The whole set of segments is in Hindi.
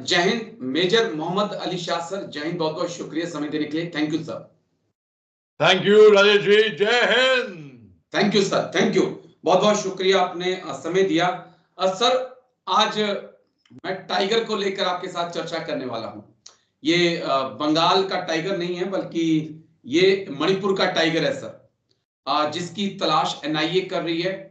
जय हिंद। मेजर मोहम्मद अली शाह सर, जय हिंद। बहुत बहुत शुक्रिया समय देने के लिए। Thank you sir. Thank you Rajesh ji, जय हिंद। Thank you sir, thank you. बहुत बहुत शुक्रिया, आपने समय दिया। सर, आज मैं टाइगर को लेकर आपके साथ चर्चा करने वाला हूं। ये बंगाल का टाइगर नहीं है, बल्कि ये मणिपुर का टाइगर है सर, जिसकी तलाश एनआईए कर रही है।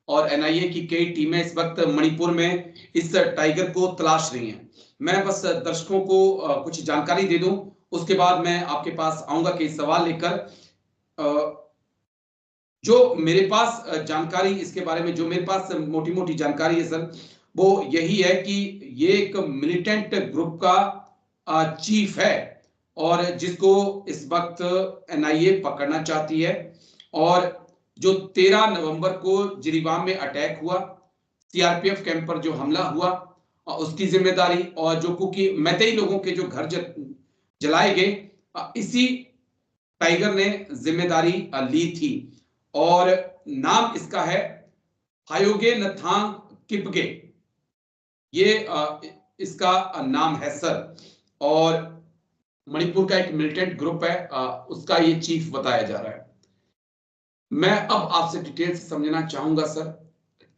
और एनआईए की कई टीमें इस वक्त मणिपुर में इस टाइगर को तलाश रही हैं। मैं बस दर्शकों को कुछ जानकारी दे दूं, उसके बाद मैं आपके पास आऊंगा कई सवाल लेकर। जो मेरे पास जानकारी इसके बारे में, जो मेरे पास मोटी मोटी जानकारी है सर, वो यही है कि ये एक मिलिटेंट ग्रुप का चीफ है, और जिसको इस वक्त एनआईए पकड़ना चाहती है। और जो 13 नवंबर को जिरीबाम में अटैक हुआ, सीआरपीएफ कैंप पर जो हमला हुआ, उसकी जिम्मेदारी, और जो कुकी मैतेई लोगों के जो घर जलाए गए, इसी टाइगर ने जिम्मेदारी ली थी। और नाम इसका है हायोगे नथांग किपगे, ये इसका नाम है सर। और मणिपुर का एक मिलिटेंट ग्रुप है, उसका ये चीफ बताया जा रहा है। मैं अब आपसे डिटेल से समझना चाहूंगा सर,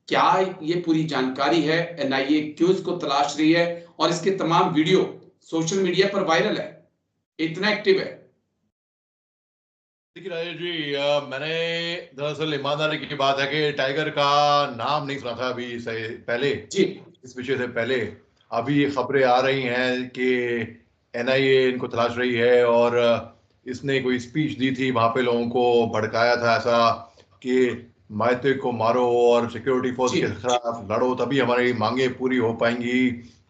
क्या ये पूरी जानकारी है, एनआईए क्यों इसको तलाश रही है, और इसके तमाम वीडियो सोशल मीडिया पर वायरल है, इतना एक्टिव है। देखिए राजेश जी, मैंने दरअसल ईमानदारी की बात है कि टाइगर का नाम नहीं सुना था अभी से पहले जी। इस विषय से पहले। अभी ये खबरें आ रही हैं कि एनआईए इनको तलाश रही है, और इसने कोई स्पीच दी थी, वहां पे लोगों को भड़काया था ऐसा कि माइते को मारो और सिक्योरिटी फोर्स के खिलाफ लड़ो, तभी हमारी मांगे पूरी हो पाएंगी,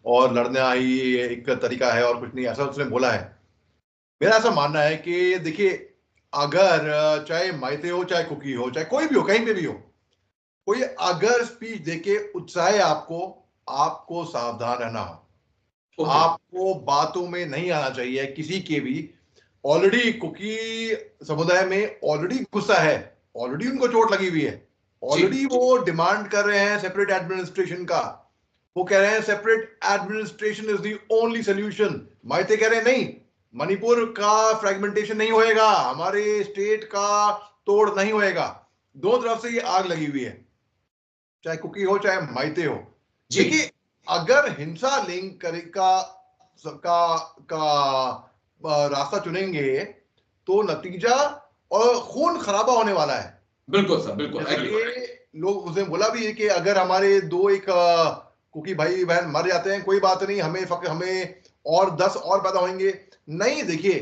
और लड़ना ही एक तरीका है और कुछ नहीं, ऐसा उसने बोला है। मेरा ऐसा मानना है कि देखिए, अगर चाहे माइते हो, चाहे कुकी हो, चाहे कोई भी हो, कहीं पे भी हो, कोई अगर स्पीच देके उत्साहे आपको, आपको सावधान रहना हो। आपको बातों में नहीं आना चाहिए किसी के भी। ऑलरेडी कुकी समुदाय में ऑलरेडी गुस्सा है, ऑलरेडी उनको चोट लगी हुई है, ऑलरेडी वो डिमांड कर रहे हैं सेपरेट एडमिनिस्ट्रेशन का। वो कह रहे हैं separate administration is the only solution. Meitei कह रहे हैं नहीं, मणिपुर का फ्रेगमेंटेशन नहीं होएगा, हमारे स्टेट का तोड़ नहीं होएगा। दो तरफ से ये आग लगी हुई है, चाहे कुकी हो चाहे माइते हो। देखिए, अगर हिंसा लिंक का रास्ता चुनेंगे तो नतीजा और खून खराबा होने वाला है। बिल्कुल सर, बिल्कुल। लोग उसने बोला भी है कि अगर हमारे दो एक कुकी भाई बहन मर जाते हैं कोई बात नहीं, हमें और 10 और पैदा होंगे। नहीं, देखिए,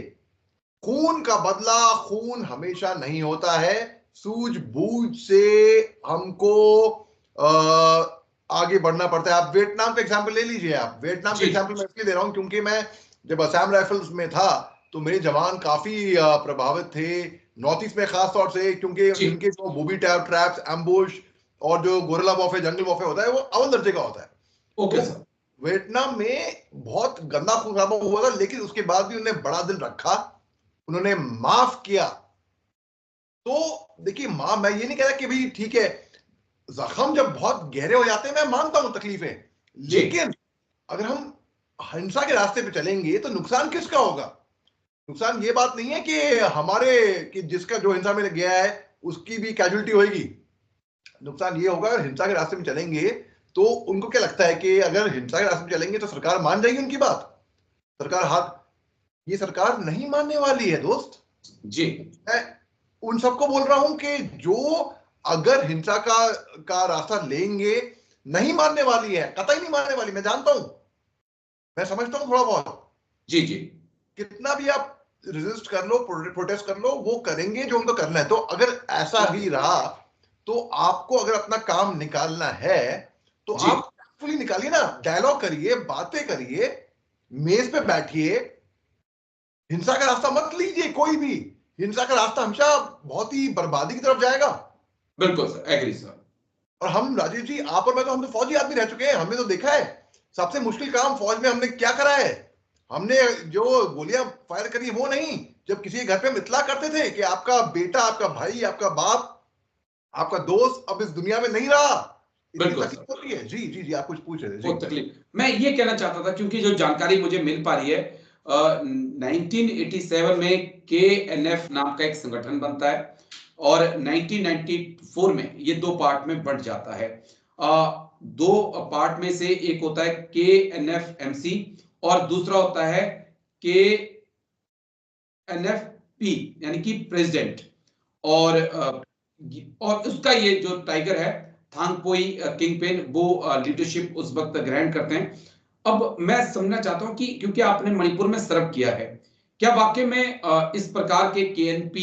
खून का बदला खून हमेशा नहीं होता है। सूझबूझ से हमको आगे बढ़ना पड़ता है। आप वियतनाम का एग्जाम्पल ले लीजिए। आप वियतनाम का एग्जाम्पल मैं इसलिए दे रहा हूं क्योंकि मैं जब असम राइफल्स में था तो मेरे जवान काफी प्रभावित थे, नॉर्थ ईस्ट में खास तौर से, क्योंकि उनके जो बूबी ट्रैप्स, एम्बुश और जो गोरिल्ला वॉरफेयर, जंगल वॉरफेयर होता है, वो अव्वल दर्जे का होता है। Okay sir. वियतनाम में बहुत गंदा खून खराबा हुआ था, लेकिन उसके बाद भी उन्होंने बड़ा दिल रखा, उन्होंने माफ किया। तो देखिए, मैं ये नहीं कह रहा कि भाई ठीक है, जख्म जब बहुत गहरे हो जाते हैं मैं मानता हूं तकलीफें, लेकिन अगर हम हिंसा के रास्ते पे चलेंगे तो नुकसान किसका होगा? नुकसान ये बात नहीं है कि हमारे, कि जिसका जो हिंसा में गया है उसकी भी कैजुअलिटी होगी। नुकसान ये होगा अगर हिंसा के रास्ते में चलेंगे तो उनको क्या लगता है कि अगर हिंसा के रास्ते में चलेंगे तो सरकार मान जाएगी उनकी बात। ये सरकार नहीं मानने वाली है दोस्त जी। मैं उन सबको बोल रहा हूं कि जो अगर हिंसा का रास्ता लेंगे, नहीं मानने वाली है, कतई नहीं मानने वाली। मैं जानता हूं, मैं समझता हूं थोड़ा बहुत। जी। कितना भी आप रेजिस्ट कर लो, प्रोटेस्ट कर लो, वो करेंगे जो उनको करना है। तो अगर ऐसा ही रहा तो आपको अगर अपना काम निकालना है तो आप फुली निकालिए ना, डायलॉग करिए, बातें करिए, मेज पे बैठिए। हिंसा का रास्ता मत लीजिए कोई भी। हिंसा का रास्ता हमेशा बहुत ही बर्बादी की तरफ जाएगा। बिल्कुल सर, एग्री सर। और हम, राजीव जी, आप और मैं तो, हम तो फौजी आदमी रह चुके हैं, हमने तो देखा है सबसे मुश्किल काम फौज में हमने क्या करा है। हमने जो गोलियां फायर करी वो नहीं, जब किसी घर पे इत्तला करते थे कि आपका बेटा, आपका भाई, आपका बाप, आपका दोस्त अब इस दुनिया में नहीं रहा, इतनी बिल्कुल तकलीफ होती है। जी जी जी, आप कुछ पूछ रहे थे जी। बहुत तकलीफ। मैं ये कहना चाहता था क्योंकि जो जानकारी मुझे मिल पा रही है 1987 में KNF नाम का एक संगठन बनता है और 1994 में ये दो पार्ट में बंट जाता है। दो पार्ट में से एक होता है KNF-MC और दूसरा होता है KNFP यानी कि प्रेसिडेंट। और और उसका ये जो टाइगर है थांगपोई किंगपेन वो लीडरशिप उस वक्त ग्रहण करते हैं। अब मैं समझना चाहता हूं कि क्योंकि आपने मणिपुर में सर्व किया है, क्या वाकई में इस प्रकार के KNP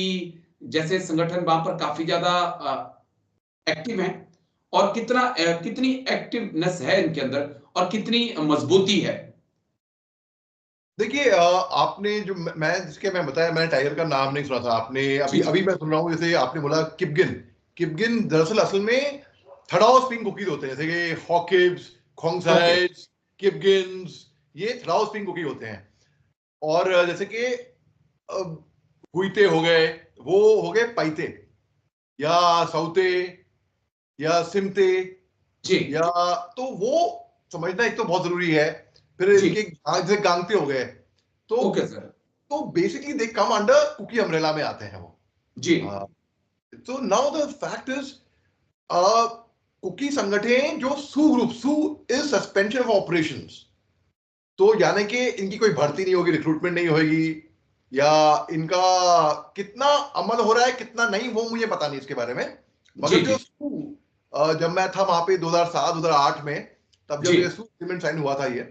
जैसे संगठन वहां पर काफी ज्यादा एक्टिव हैं और कितनी एक्टिवनेस है इनके अंदर और कितनी मजबूती है? देखिए, आपने जो मैं बताया, मैंने टाइगर का नाम नहीं सुना था। आपने जी अभी जी अभी मैं सुन रहा हूँ, जैसे आपने बोला किपगिन। किपगिन दरअसल असल में थड़ाओ स्प्रिंग कुकीज होते हैं, जैसे कि हॉकिब्स, ओके खोंगसाइज, किपगिन्स, ये थड़ाओ स्प्रिंग कुकी होते हैं। और जैसे कि हुईते हो गए, वो हो गए पाइते या सौते या सिमते, जी या तो वो समझना एक तो बहुत जरूरी है। फिर जी इनके जैसे गांगते हो गए, तो okay sir basically they come under Kuki umbrella में आते हैं वो। जी तो now the fact is, Kuki संगठन जो सू इज सस्पेंशन ऑफ ऑपरेशंस, तो यानी कि इनकी कोई भर्ती नहीं होगी, रिक्रूटमेंट नहीं होगी, या इनका कितना अमल हो रहा है कितना नहीं, वो मुझे पता नहीं इसके बारे में। जी मगर जी जो जब मैं था वहां पे 2007-2008 में, तब जी जब ये एग्रीमेंट साइन हुआ था, ये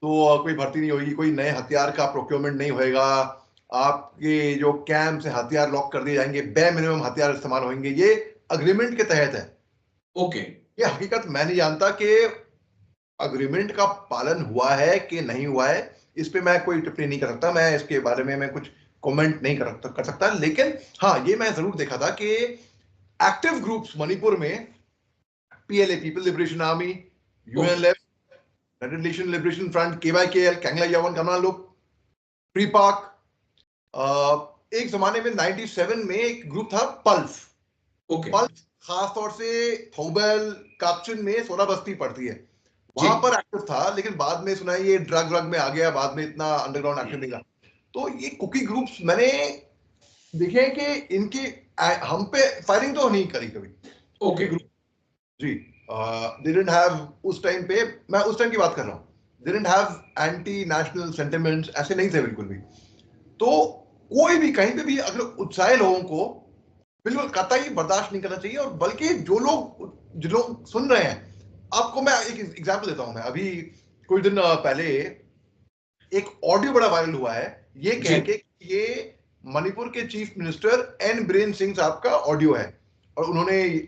तो कोई भर्ती नहीं होगी, कोई नए हथियार का प्रोक्योरमेंट नहीं होएगा, आपके जो कैंप से हथियार लॉक कर दिए जाएंगे, बे मिनिमम हथियार इस्तेमाल होंगे, ये अग्रीमेंट के तहत है। ओके ये हकीकत मैं नहीं जानता कि अग्रीमेंट का पालन हुआ है कि नहीं हुआ है, इस पे मैं कोई टिप्पणी नहीं कर सकता, मैं इसके बारे में मैं कुछ कमेंट नहीं कर सकता। लेकिन हाँ, ये मैं जरूर देखा था कि एक्टिव ग्रुप्स मणिपुर में, PLA, People Liberation Army, okay UNLF, United Liberation Front, KYKL, Kanglei Yawol Commando, PREPAK, एक जमाने में 97 में एक ग्रुप था पल्स। ओके पल्स खासतौर से थोबल काप्चन में, सोना बस्ती पड़ती है, जी वहां पर एक्टिव था। लेकिन बाद में सुना है ये ड्रग में आ गया, बाद में इतना अंडरग्राउंड एक्टिव नहीं था। तो ये कुकी ग्रुप्स मैंने देखे हैं कि इनकी हम पे फायरिंग तो नहीं करी कभी, कुकी ओके ग्रुप। जी, दे डिडंट हैव, उस टाइम पे, मैं उस टाइम की बात कर रहा हूँ, they didn't have anti national sentiments, ऐसे नहीं थे बिल्कुल भी। तो कोई भी कहीं पे भी अगर उत्साही लोगों को बिल्कुल कतई बर्दाश्त नहीं करना चाहिए। और बल्कि जो लोग सुन रहे हैं, आपको मैं एक एग्जांपल देता हूं। मैं अभी कुछ दिन पहले एक ऑडियो बड़ा वायरल हुआ है, ये जी कह के कि ये मणिपुर के chief minister N Biren Singh साहब का ऑडियो है। और उन्होंने,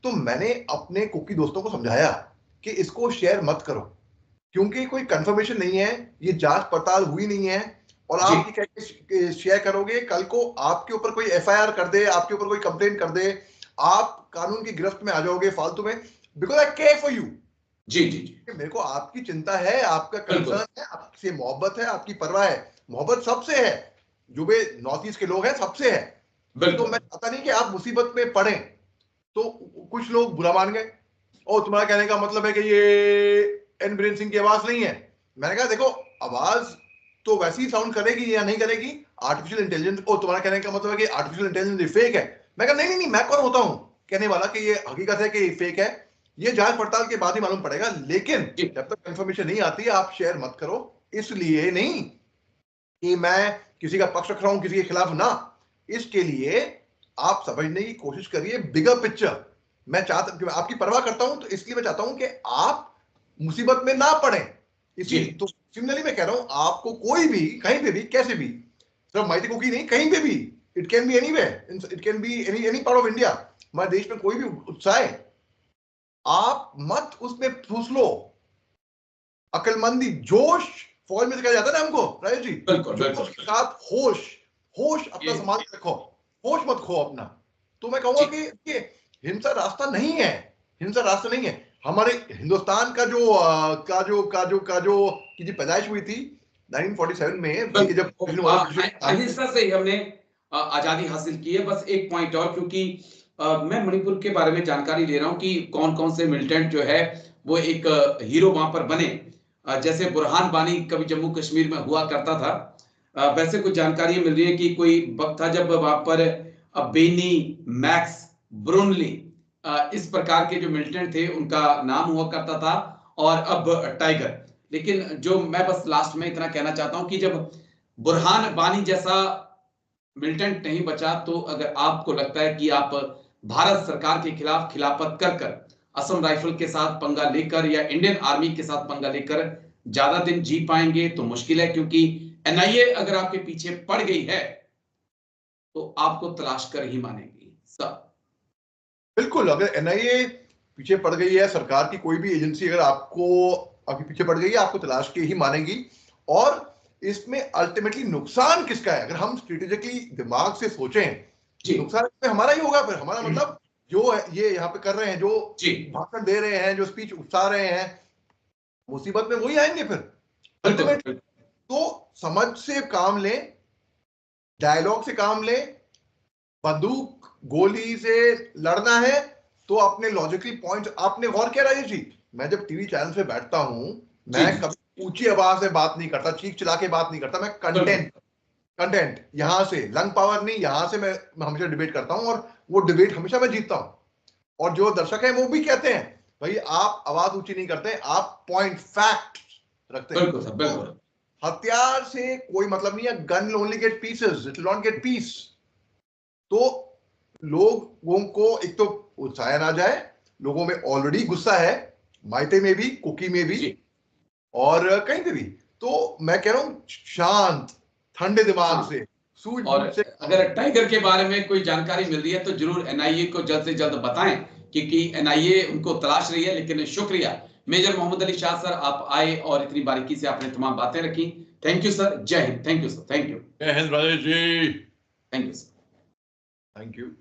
तो मैंने अपने कुकी दोस्तों को समझाया कि इसको शेयर मत करो, क्योंकि कोई कंफर्मेशन नहीं है, ये जांच पड़ताल हुई नहीं है। और जी आप ये कैसे शेयर करोगे, कल को आपके ऊपर कोई FIR कर दे, आपके ऊपर कोई कंप्लेंट कर दे, आप कानून की गिरफ्त में आ जाओगे फालतू में। Because I care for you, जी जी जी मेरे को आपकी चिंता है, आपका बिल्कुल कंसर्न है, आपसे मोहब्बत है, आपकी परवाह है। मोहब्बत सबसे है, जो भी नॉर्थ ईस्ट के लोग हैं सबसे है। तो बिल्कुल मैं चाहता नहीं कि आप मुसीबत में पड़े। तो कुछ लोग बुरा मान गए, और तुम्हारा कहने का मतलब है कि ये एन बीरेन सिंह की आवाज नहीं है। मैंने कहा देखो, आवाज तो वैसी ही साउंड करेगी या नहीं करेगी, आर्टिफिशियल इंटेलिजेंस। और तुम्हारा कहने का मतलब है कि आर्टिफिशियल इंटेलिजेंस फेक है। मैं कहा नहीं नहीं नहीं, मैं कौन होता हूं कहने वाला कि ये हकीकत है कि ये फेक है। ये जांच पड़ताल के बाद ही मालूम पड़ेगा। लेकिन जी जब तक कंफर्मेशन नहीं आती, आप शेयर मत करो। इसलिए नहीं कि मैं किसी का पक्ष रख रहा हूं, किसी के खिलाफ ना, इसके लिए आप समझने की कोशिश करिए बिगर पिक्चर। मैं आपकी परवाह करता हूं, तो इसलिए मैं चाहता हूं कि आप मुसीबत में ना पड़े। जी इसी तो सिमिलरली मैं कह रहा हूं, आपको कोई भी कहीं पे भी कैसे भी, सिर्फ माइती कुकी नहीं, कहीं पे भी, it can be anywhere, it can be any part of India, हमारे देश में कोई भी उत्साह है, आप मत उसमें फूस लो। अकलमंदी, जोश, फौज में सिखाया जाता है ना हमको, राजेश जी, बिल्कुल बिल्कुल जोश के साथ होश, होश अपना ये संभाल के रखो, होश मत खो अपना। तो मैं कहूंगा जी कि हिंसा रास्ता नहीं है, हिंसा रास्ता नहीं है। हमारे हिंदुस्तान का जो की पैदाइश हुई थी 1947 में, ये जब बिल्कुल ब्रिटिश अहिंसा से ही हमने आजादी हासिल की है। बस एक पॉइंट और, क्योंकि मैं मणिपुर के बारे में जानकारी ले रहा हूं कि कौन कौन से मिलिटेंट जो है वो एक हीरो वहां पर बने। जैसे बुरहान वानी कभी जम्मू कश्मीर में हुआ करता था। वैसे कुछ जानकारियां मिल रही है कि कोई वक्त था जब वहां पर बेनी, मैक्स, ब्रुनली, इस प्रकार के जो मिलिटेंट थे उनका नाम हुआ करता था, और अब टाइगर। लेकिन जो मैं बस लास्ट में इतना कहना चाहता हूं कि जब बुरहान वानी जैसा मिलिटेंट नहीं बचा, तो अगर आपको लगता है कि आप भारत सरकार के खिलाफ खिलाफत कर कर असम राइफल के साथ पंगा लेकर या इंडियन आर्मी के साथ पंगा लेकर ज्यादा दिन जी पाएंगे, तो मुश्किल है, क्योंकि एनआईए अगर आपके पीछे पड़ गई है तो आपको तलाश कर ही मानेगी सर। बिल्कुल, अगर एनआईए पीछे पड़ गई है, सरकार की कोई भी एजेंसी अगर आपके पीछे पड़ गई है, आपको तलाश के ही मानेगी। और इसमें अल्टीमेटली नुकसान किसका है? अगर हम स्ट्रेटेजिकली दिमाग से सोचें, नुकसान इसमें हमारा ही होगा। फिर हमारा मतलब जो ये यहाँ पे कर रहे हैं, जो भाषण दे रहे हैं, जो स्पीच उकसा रहे हैं, मुसीबत में वही आएंगे फिर अल्टीमेटली। तो समझ से काम लें, डायलॉग से काम लें। बंदूक गोली से लड़ना है तो अपने लॉजिकली पॉइंट। आपने गौर किया राजेश जी, मैं जब टीवी चैनल पे बैठता हूं, मैं कभी ऊंची आवाज में बात नहीं करता, चीख चिल्ला के बात नहीं करता। मैं कंटेंट यहां से, लंग पावर नहीं, यहां से मैं हमेशा डिबेट करता हूं, और वो डिबेट हमेशा मैं जीतता हूं। और जो दर्शक है वो भी कहते हैं, भाई आप आवाज ऊंची नहीं करते, आप पॉइंट फैक्ट रखते हैं। बिल्कुल सर, बिल्कुल। हथियार से कोई मतलब नहीं है, gun only get pieces, it will not gate piece. तो लोगों को एक तो उत्साह ना जाए, लोगों में ऑलरेडी गुस्सा है, मायते में भी, कुकी में भी, और कहीं पे भी। तो मैं कह रहा हूं शांत ठंडे दिमाग से, और से। अगर टाइगर के बारे में कोई जानकारी मिल रही है तो जरूर एनआईए को जल्द से जल्द बताएं, क्योंकि एनआईए उनको तलाश रही है। लेकिन शुक्रिया मेजर मोहम्मद अली शाह सर, आप आए और इतनी बारीकी से आपने तमाम बातें रखी। थैंक यू सर, जय हिंद। Thank you sir, thank you. जय हिंद Rajesh ji, thank you sir, thank you.